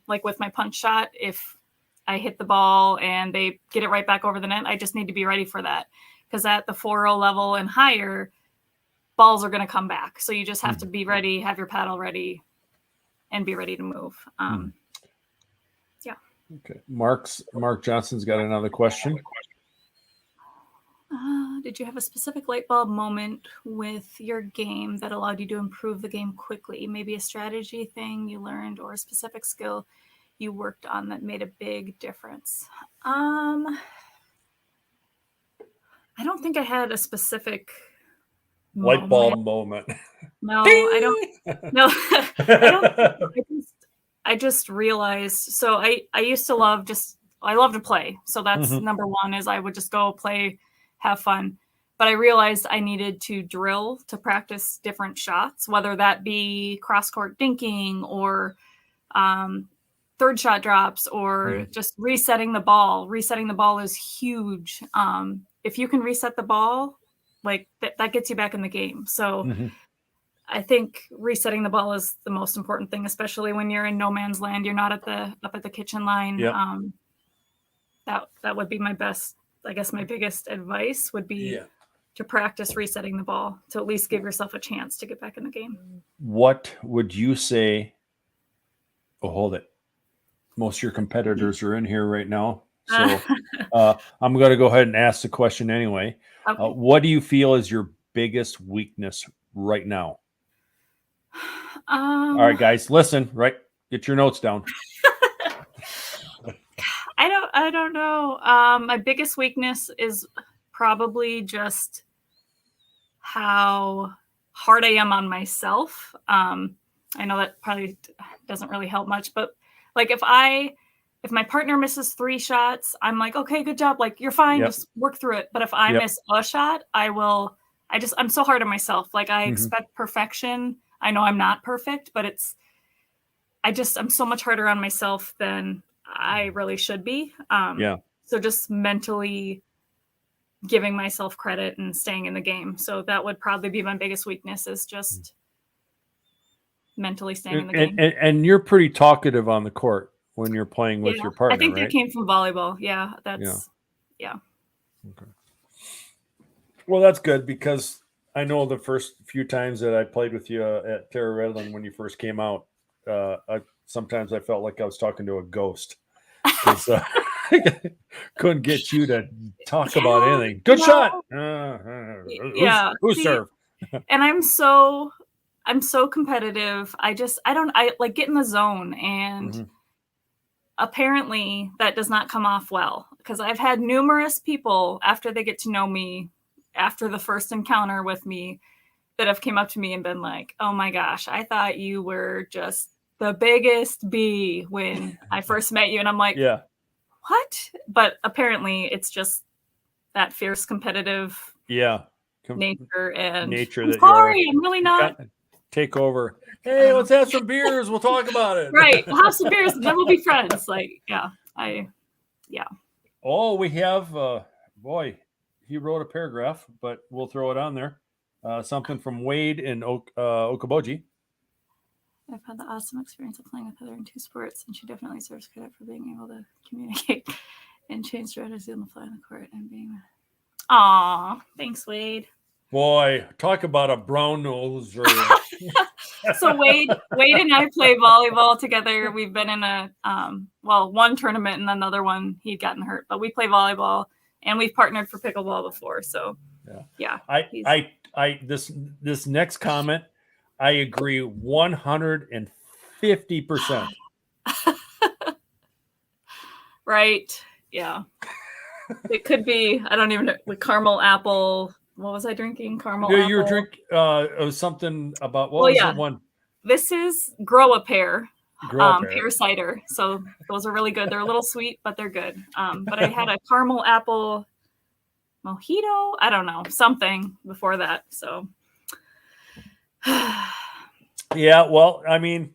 [SPEAKER 2] Like with my punch shot, if I hit the ball and they get it right back over the net, I just need to be ready for that. Because at the 4-0 level and higher, balls are going to come back. So you just have to be ready, have your paddle ready, and be ready to move. Yeah.
[SPEAKER 1] Okay. Mark Johnson's got another question.
[SPEAKER 2] Did you have a specific light bulb moment with your game that allowed you to improve the game quickly? Maybe a strategy thing you learned or a specific skill you worked on that made a big difference? I don't think I had a specific
[SPEAKER 1] light bulb moment.
[SPEAKER 2] No, I don't. No, I don't. I just realized. So I used to love I love to play. So that's number one, is I would just go play, have fun. But I realized I needed to drill to practice different shots, whether that be cross court dinking or third shot drops or just resetting the ball. Resetting the ball is huge. If you can reset the ball, like that gets you back in the game. So I think resetting the ball is the most important thing, especially when you're in no man's land. You're not up at the kitchen line.
[SPEAKER 1] Yep.
[SPEAKER 2] That would be my best, I guess my biggest advice would be to practice resetting the ball, to at least give yourself a chance to get back in the game.
[SPEAKER 1] What would you say? Oh, hold it. Most of your competitors are in here right now. So I'm going to go ahead and ask the question anyway. Okay. What do you feel is your biggest weakness right now? All right, guys, listen, right? Get your notes down.
[SPEAKER 2] I don't know. My biggest weakness is probably just how hard I am on myself. I know that probably doesn't really help much, but like if my partner misses 3 shots, I'm like, okay, good job. Like, you're fine. Just work through it. But if I miss a shot, I'm so hard on myself. Like I expect perfection. I know I'm not perfect, but I'm so much harder on myself than I really should be. So just mentally giving myself credit and staying in the game. So that would probably be my biggest weakness, is just mentally staying in the game.
[SPEAKER 1] And you're pretty talkative on the court when you're playing with your partner,
[SPEAKER 2] I think
[SPEAKER 1] right?
[SPEAKER 2] that came from volleyball. Yeah.
[SPEAKER 1] Okay. Well, that's good, because I know the first few times that I played with you at Terra Redland when you first came out, sometimes I felt like I was talking to a ghost. Couldn't get you to talk about anything. Good shot. Who's serve?
[SPEAKER 2] And I'm so competitive. I like get in the zone, and apparently that does not come off well, because I've had numerous people, after they get to know me after the first encounter with me, that have came up to me and been like, oh my gosh, I thought you were just the biggest bee when I first met you. And I'm like, what? But apparently it's just that fierce competitive nature. And I'm sorry, I'm really not.
[SPEAKER 1] Take over. Hey, let's have some beers. We'll talk about it.
[SPEAKER 2] Right. We'll have some beers and then we'll be friends. Like,
[SPEAKER 1] Oh, we have, boy, he wrote a paragraph, but we'll throw it on there. Something from Wade in Okoboji.
[SPEAKER 2] I've had the awesome experience of playing with Heather in 2 sports, and she definitely deserves credit for being able to communicate and change strategy on the fly on the court and being. Aw, thanks, Wade.
[SPEAKER 1] Boy, talk about a brown nose. Or
[SPEAKER 2] So Wade and I play volleyball together. We've been in a one tournament and another one he'd gotten hurt, but we play volleyball and we've partnered for pickleball before. So yeah.
[SPEAKER 1] This next comment, I agree 150%.
[SPEAKER 2] Right. Yeah. It could be, I don't even know, with caramel apple. What was I drinking? Caramel apple.
[SPEAKER 1] You were drinking it was something about what was the one?
[SPEAKER 2] This is Grow a Pear. Pear cider. So those are really good. They're a little sweet, but they're good. But I had a caramel apple mojito. I don't know, something before that. So
[SPEAKER 1] yeah, well, I mean,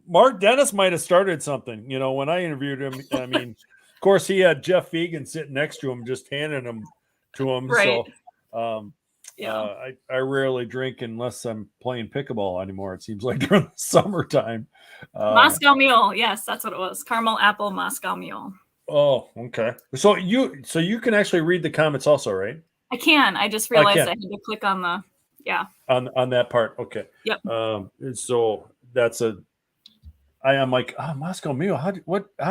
[SPEAKER 1] Mark Dennis might have started something, when I interviewed him. I mean, of course, he had Jeff Fegan sitting next to him, just handing them to him.
[SPEAKER 2] Right.
[SPEAKER 1] So, I rarely drink unless I'm playing pickleball anymore. It seems like during the summertime.
[SPEAKER 2] Moscow Mule. Yes, that's what it was. Caramel apple Moscow Mule.
[SPEAKER 1] Oh, okay. So you can actually read the comments also, right?
[SPEAKER 2] I can. I just realized I had to click on the
[SPEAKER 1] on that part. Okay.
[SPEAKER 2] Yep.
[SPEAKER 1] So that's I am like, Moscow Mule. How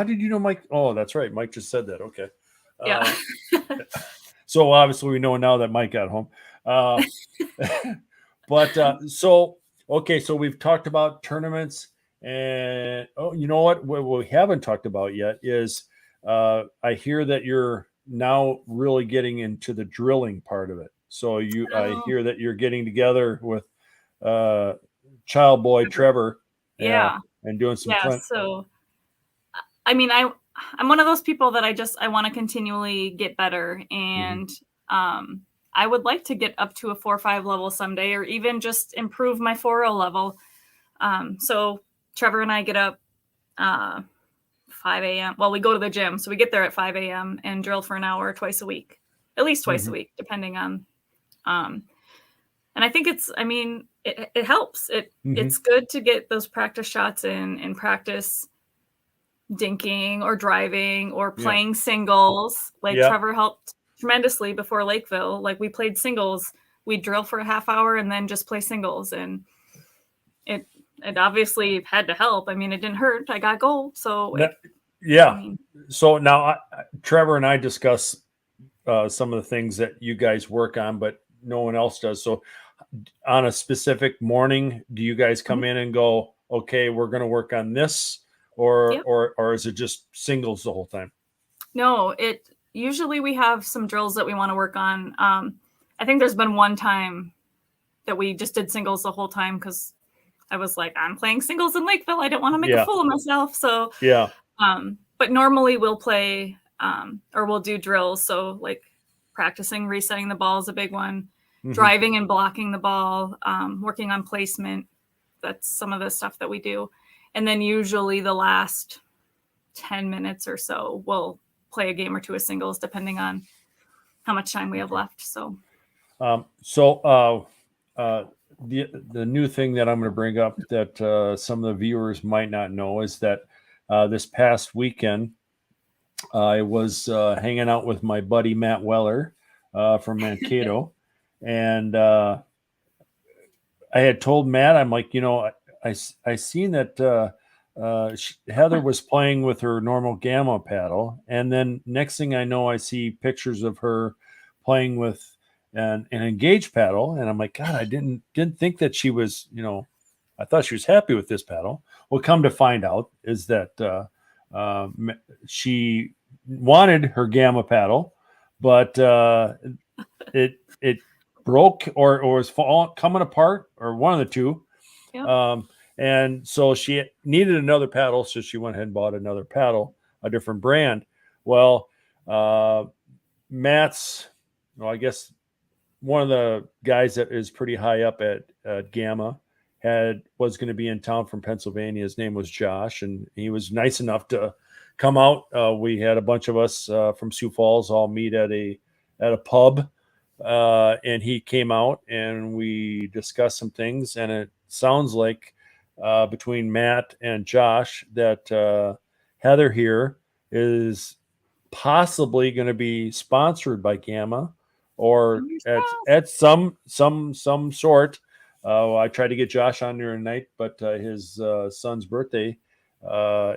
[SPEAKER 1] did you know Mike? Oh, that's right. Mike just said that. Okay.
[SPEAKER 2] Yeah.
[SPEAKER 1] So obviously we know now that Mike got home. But so we've talked about tournaments, and you know what we haven't talked about yet is I hear that you're now really getting into the drilling part of it. So I hear that you're getting together with child boy Trevor.
[SPEAKER 2] Yeah.
[SPEAKER 1] And doing some
[SPEAKER 2] so I mean I'm one of those people that I want to continually get better, and I would like to get up to a 4 or 5 level someday, or even just improve my 4.0 level. So Trevor and I get up 5 a.m. Well, we go to the gym, so we get there at 5 a.m. and drill for an hour twice a week, at least twice a week, depending on. And I think it helps. It's good to get those practice shots in and practice dinking or driving or playing singles. Like Trevor helped tremendously before Lakeville. Like we played singles, we'd drill for a half hour and then just play singles, and it obviously had to help. I mean, it didn't hurt. I got gold. So
[SPEAKER 1] so now Trevor and I discuss some of the things that you guys work on, but no one else does. So on a specific morning, do you guys come in and go, okay, we're going to work on this, or is it just singles the whole time?
[SPEAKER 2] No, usually we have some drills that we want to work on. I think there's been one time that we just did singles the whole time because I was like, I'm playing singles in Lakeville. I didn't want to make a fool of myself. So but normally we'll play or we'll do drills. So like practicing resetting the ball is a big one. Driving and blocking the ball, working on placement. That's some of the stuff that we do. And then usually the last 10 minutes or so, we'll play a game or two of singles, depending on how much time we have left. So,
[SPEAKER 1] the new thing that I'm going to bring up that some of the viewers might not know is that this past weekend, I was hanging out with my buddy Matt Weller from Mankato. And I had told Matt, I'm like, I seen that Heather was playing with her normal Gamma paddle, and then next thing I know, I see pictures of her playing with an engaged paddle, and I'm like, God, I didn't think that she was, I thought she was happy with this paddle. Well, come to find out is that she wanted her Gamma paddle, but it broke or was coming apart, or one of the two. And so she needed another paddle, so she went ahead and bought another paddle, a different brand. Well, Matt's, I guess one of the guys that is pretty high up at Gamma was going to be in town from Pennsylvania. His name was Josh, and he was nice enough to come out. We had a bunch of us from Sioux Falls all meet at a pub. And he came out and we discussed some things, and it sounds like between Matt and Josh that Heather here is possibly going to be sponsored by Gamma, or
[SPEAKER 2] Fingers
[SPEAKER 1] at
[SPEAKER 2] crossed.
[SPEAKER 1] some sort. I tried to get Josh on there tonight, but his son's birthday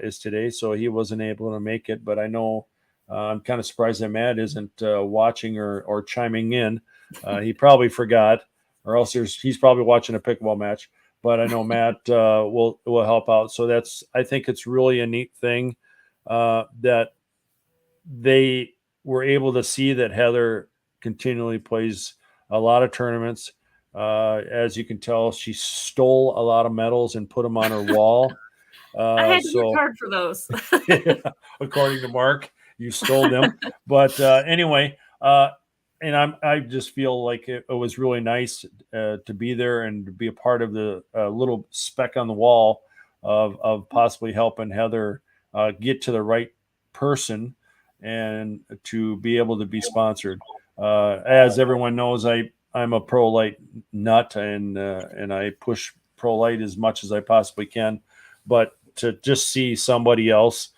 [SPEAKER 1] is today, so he wasn't able to make it. But I know I'm kind of surprised that Matt isn't watching or chiming in. He probably forgot, or else he's probably watching a pickleball match. But I know Matt will help out. So I think it's really a neat thing that they were able to see that Heather continually plays a lot of tournaments. As you can tell, she stole a lot of medals and put them on her wall.
[SPEAKER 2] I had to work
[SPEAKER 1] So,
[SPEAKER 2] hard for those.
[SPEAKER 1] according to Mark, you stole them. But anyway, and I just feel like it was really nice to be there and to be a part of the little speck on the wall of possibly helping Heather get to the right person and to be able to be sponsored. As everyone knows, I'm a pro light nut, and I push pro light as much as I possibly can. But to just see somebody else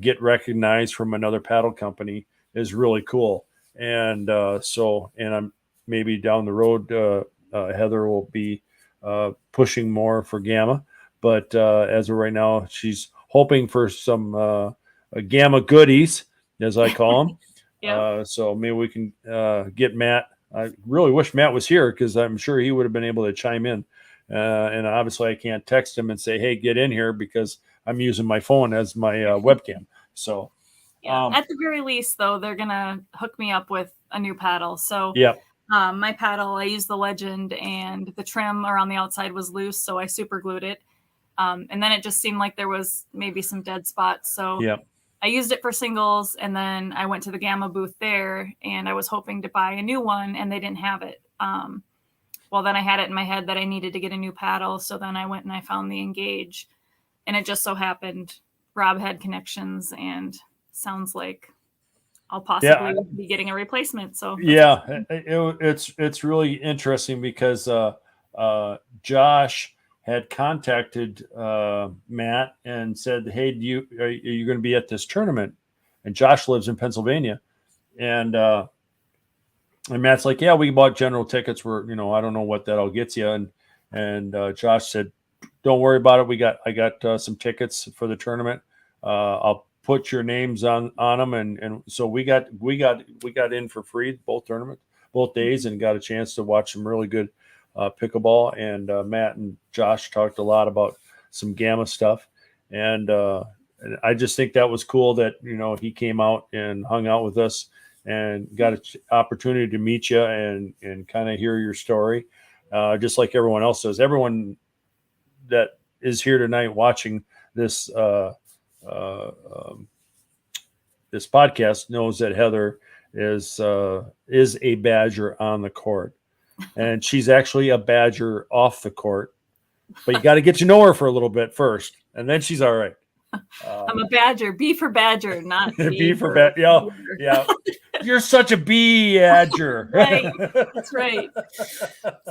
[SPEAKER 1] get recognized from another paddle company is really cool. And and I'm maybe down the road, Heather will be pushing more for Gamma. But as of right now, she's hoping for some Gamma goodies, as I call them.
[SPEAKER 2] Yep.
[SPEAKER 1] So maybe we can get Matt. I really wish Matt was here because I'm sure he would have been able to chime in. And obviously, I can't text him and say, "Hey, get in here," because I'm using my phone as my webcam. So,
[SPEAKER 2] Yeah. At the very least, though, they're gonna hook me up with a new paddle. So,
[SPEAKER 1] yeah,
[SPEAKER 2] my paddle, I used the Legend, and the trim around the outside was loose, so I super glued it. And then it just seemed like there was maybe some dead spots. So
[SPEAKER 1] yeah,
[SPEAKER 2] I used it for singles, and then I went to the Gamma booth there, and I was hoping to buy a new one, and they didn't have it. Well, then I had it in my head that I needed to get a new paddle, so then I went and I found the Engage, and it just so happened Rob had connections, and sounds like I'll possibly
[SPEAKER 1] yeah,
[SPEAKER 2] be getting a replacement. So that's
[SPEAKER 1] yeah.
[SPEAKER 2] exciting.
[SPEAKER 1] It's really interesting because Josh had contacted Matt and said, "Hey, are you going to be at this tournament?" And Josh lives in Pennsylvania, and Matt's like, "Yeah, we bought general tickets. I don't know what that all gets you." And Josh said, "Don't worry about it. I got some tickets for the tournament. I'll put your names on them." And so we got in for free both days, and got a chance to watch some really good pickleball. And Matt and Josh talked a lot about some Gamma stuff, and I just think that was cool that he came out and hung out with us and got an opportunity to meet you and kind of hear your story, just like everyone else does. Everyone that is here tonight watching this uh, um, this podcast knows that Heather is a Badger on the court, and she's actually a Badger off the court. But you got to get to know her for a little bit first, and then she's all right.
[SPEAKER 2] I'm a Badger. B for Badger, not
[SPEAKER 1] B
[SPEAKER 2] B
[SPEAKER 1] for
[SPEAKER 2] for
[SPEAKER 1] bad. Yeah,
[SPEAKER 2] Badger.
[SPEAKER 1] yeah. You're such a Badger.
[SPEAKER 2] Right. That's right.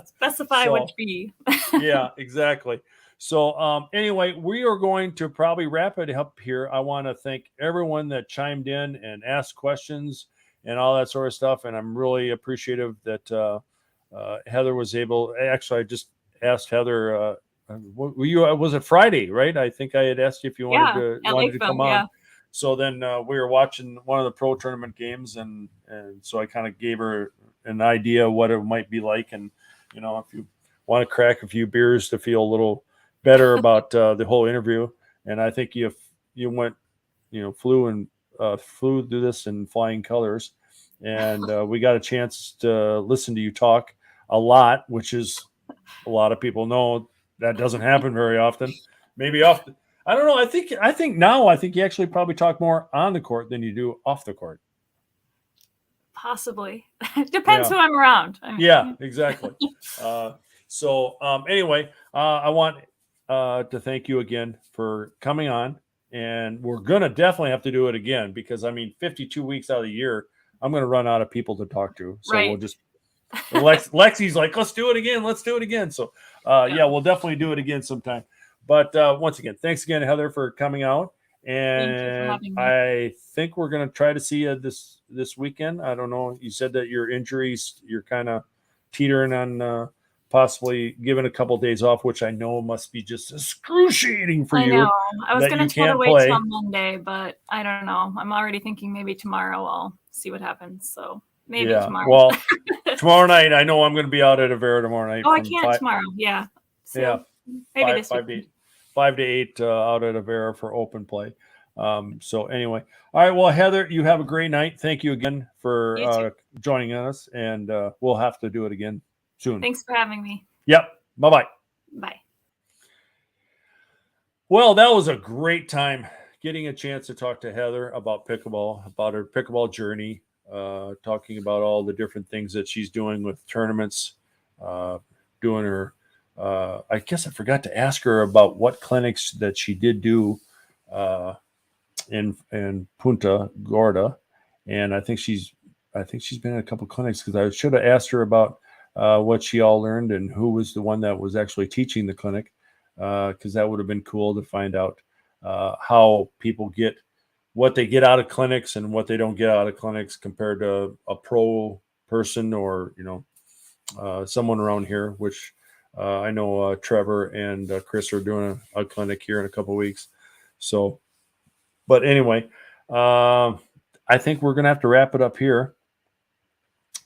[SPEAKER 2] Specify
[SPEAKER 1] So
[SPEAKER 2] which B.
[SPEAKER 1] yeah, exactly. So anyway, we are going to probably wrap it up here. I want to thank everyone that chimed in and asked questions and all that sort of stuff. And I'm really appreciative that Heather was able. Actually, I just asked Heather. Were you? Was it Friday? Right? I think I had asked you if you
[SPEAKER 2] Yeah, at
[SPEAKER 1] wanted to
[SPEAKER 2] Lakeville.
[SPEAKER 1] come on.
[SPEAKER 2] Yeah.
[SPEAKER 1] So then we were watching one of the pro tournament games, and so I kind of gave her an idea of what it might be like, and if you want to crack a few beers to feel a little better about the whole interview. And I think you went, flew through this in flying colors, and we got a chance to listen to you talk a lot, which is a lot of people know that doesn't happen very often. Maybe off. I don't know. I think you actually probably talk more on the court than you do off the court.
[SPEAKER 2] Possibly. Depends
[SPEAKER 1] Yeah.
[SPEAKER 2] who I'm around.
[SPEAKER 1] Yeah, exactly. Anyway, I want to thank you again for coming on, and we're gonna definitely have to do it again because 52 weeks out of the year, I'm gonna run out of people to talk to. So
[SPEAKER 2] Right.
[SPEAKER 1] we'll just Lexi's like, let's do it again. Let's do it again. So yeah, we'll definitely do it again sometime. But once again, thanks again, Heather, for coming out.
[SPEAKER 2] Thank you for
[SPEAKER 1] and
[SPEAKER 2] having me.
[SPEAKER 1] I think we're going to try to see you this weekend. I don't know. You said that your injuries, you're kind of teetering on possibly giving a couple days off, which I know must be just excruciating for
[SPEAKER 2] I know.
[SPEAKER 1] you
[SPEAKER 2] I was
[SPEAKER 1] that
[SPEAKER 2] gonna
[SPEAKER 1] you
[SPEAKER 2] try to
[SPEAKER 1] can't
[SPEAKER 2] wait till
[SPEAKER 1] play.
[SPEAKER 2] Monday, but I don't know. I'm already thinking maybe tomorrow I'll see what happens. So maybe
[SPEAKER 1] Yeah.
[SPEAKER 2] tomorrow.
[SPEAKER 1] Well, tomorrow night, I know I'm going to be out at Avera tomorrow night
[SPEAKER 2] Oh, I
[SPEAKER 1] from
[SPEAKER 2] can't
[SPEAKER 1] five.
[SPEAKER 2] tomorrow. Yeah.
[SPEAKER 1] Yeah,
[SPEAKER 2] So maybe this
[SPEAKER 1] five to
[SPEAKER 2] weekend.
[SPEAKER 1] eight, 5 to 8 out at Avera for open play. So anyway, all right. Well, Heather, you have a great night. Thank you again for
[SPEAKER 2] You too.
[SPEAKER 1] joining us, and we'll have to do it again soon.
[SPEAKER 2] Thanks for having me.
[SPEAKER 1] Yep. Bye bye.
[SPEAKER 2] Bye.
[SPEAKER 1] Well, that was a great time getting a chance to talk to Heather about pickleball, about her pickleball journey, talking about all the different things that she's doing with tournaments, doing her. I guess I forgot to ask her about what clinics that she did do uh, in Punta Gorda, and I think she's been in a couple clinics because I should have asked her about what she all learned and who was the one that was actually teaching the clinic, because that would have been cool to find out how people get what they get out of clinics and what they don't get out of clinics compared to a pro person or someone around here, which I know Trevor and Chris are doing a clinic here in a couple weeks. So, but anyway, I think we're going to have to wrap it up here.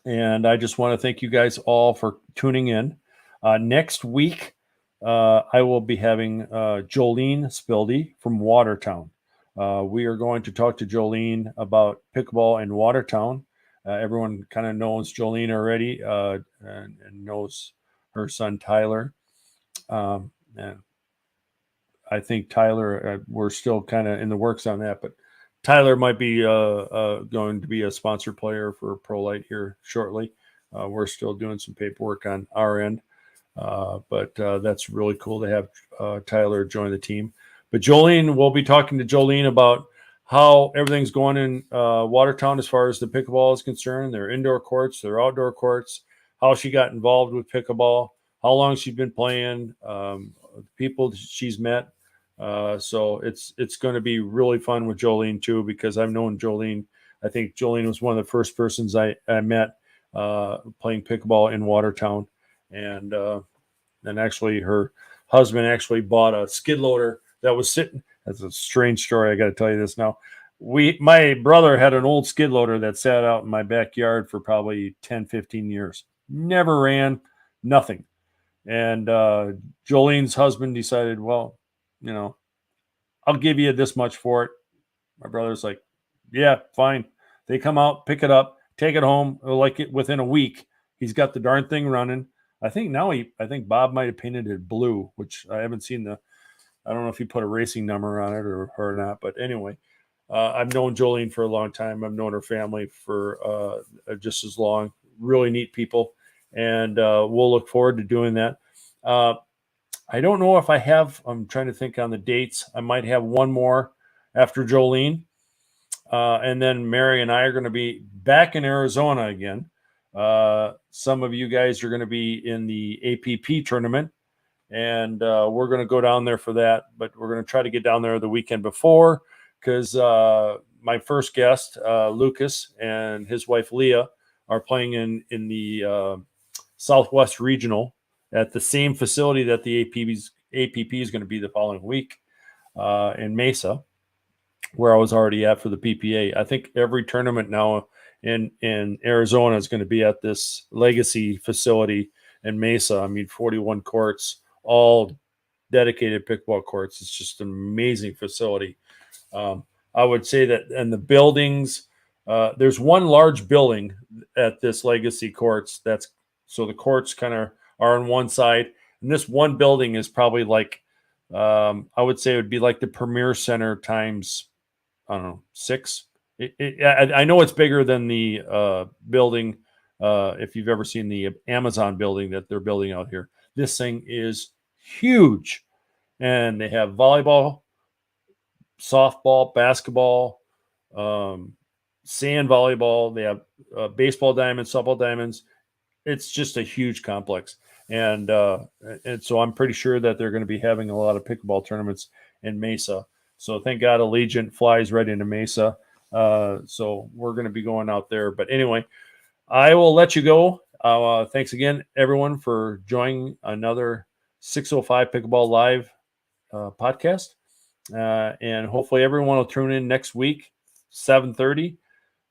[SPEAKER 1] And I just want to thank you guys all for tuning in. Next week, I will be having Jolene Spildy from Watertown. We are going to talk to Jolene about pickleball in Watertown. Everyone kind of knows Jolene already and knows her son Tyler. And I think Tyler, we're still kind of in the works on that, but Tyler might be going to be a sponsored player for Pro Light here shortly. We're still doing some paperwork on our end, but that's really cool to have Tyler join the team. But Jolene, we'll be talking to Jolene about how everything's going in Watertown as far as the pickleball is concerned, their indoor courts, their outdoor courts, how she got involved with pickleball, how long she's been playing, people she's met. So it's going to be really fun with Jolene too, because I've known Jolene. I think Jolene was one of the first persons I met playing pickleball in Watertown, and actually her husband actually bought a skid loader that was sitting. That's a strange story. I got to tell you this now. My brother had an old skid loader that sat out in my backyard for probably 10, 15 years. Never ran, nothing. And Jolene's husband decided, well, you know, I'll give you this much for it. My brother's like, yeah, fine. They come out, pick it up, take it home. Like it within a week, he's got the darn thing running. I think Bob might have painted it blue, which I haven't seen I don't know if he put a racing number on it or not. But anyway, I've known Jolene for a long time. I've known her family for just as long. Really neat people. And we'll look forward to doing that. I don't know if I'm trying to think on the dates. I might have one more after Jolene. And then Mary and I are going to be back in Arizona again. Some of you guys are going to be in the APP tournament, and we're going to go down there for that. But we're going to try to get down there the weekend before, because my first guest, Lucas, and his wife Leah are playing in the Southwest Regional at the same facility that the APP is going to be the following week in Mesa, where I was already at for the PPA. I think every tournament now in Arizona is going to be at this legacy facility in Mesa. I mean, 41 courts, all dedicated pickleball courts. It's just an amazing facility. I would say that, and the buildings, there's one large building at this legacy courts. So the courts kind of are on one side, and this one building is probably like, I would say it would be like the Premier Center times, I don't know, six. I know it's bigger than the building. If you've ever seen the Amazon building that they're building out here, this thing is huge, and they have volleyball, softball, basketball, sand volleyball. They have baseball diamonds, softball diamonds. It's just a huge complex, and so I'm pretty sure that they're going to be having a lot of pickleball tournaments in Mesa. So thank God Allegiant flies right into Mesa. So we're going to be going out there. But anyway, I will let you go. Thanks again, everyone, for joining another 605 Pickleball Live podcast. And hopefully everyone will tune in next week, 7:30,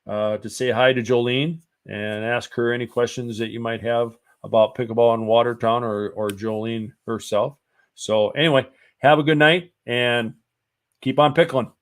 [SPEAKER 1] to say hi to Jolene and ask her any questions that you might have about pickleball in Watertown or Jolene herself. So anyway, have a good night and keep on pickling.